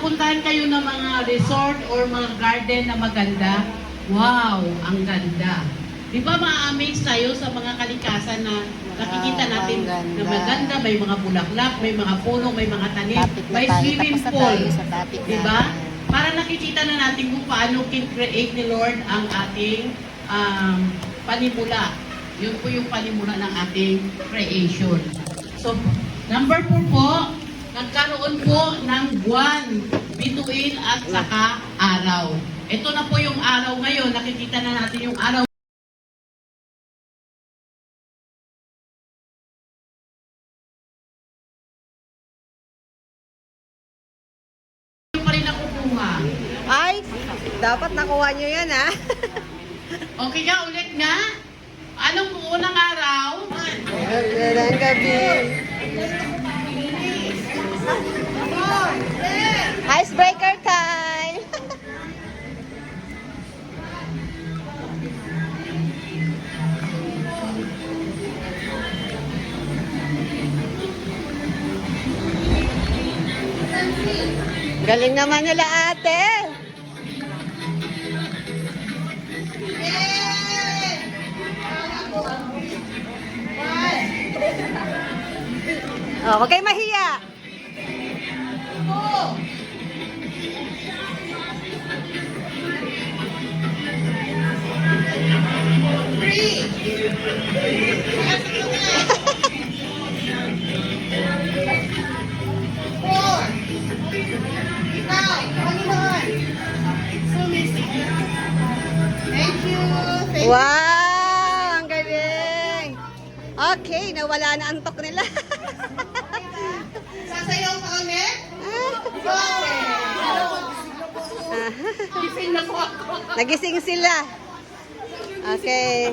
napuntahan kayo ng mga resort or mga garden na maganda, wow, ang ganda. Di ba ma-amaze tayo sa mga kalikasan na nakikita natin na maganda, may mga bulaklak, may mga puno, may mga tanim, may swimming pool. Di ba? Para nakikita na natin kung paano kin-create ni Lord ang ating panimula. Yun po yung panimula ng ating creation. So, number 4 po, nagkaroon po ng buwan, bituin at saka araw. Ito na po yung araw ngayon. Nakikita na natin yung araw. Yung pa rin nakukuha. Ay, dapat nakuha nyo yan, ha? Okay ka, ulit na. Anong unang araw? Magandang gabi. Icebreaker time! Galing naman nila ate! Oh, huwag kayo mahiya. Wow! Ang galing! Okay, nawala na antok nila. Sasayaw ka ulit? Gising na po ako. Nagising sila. Okay.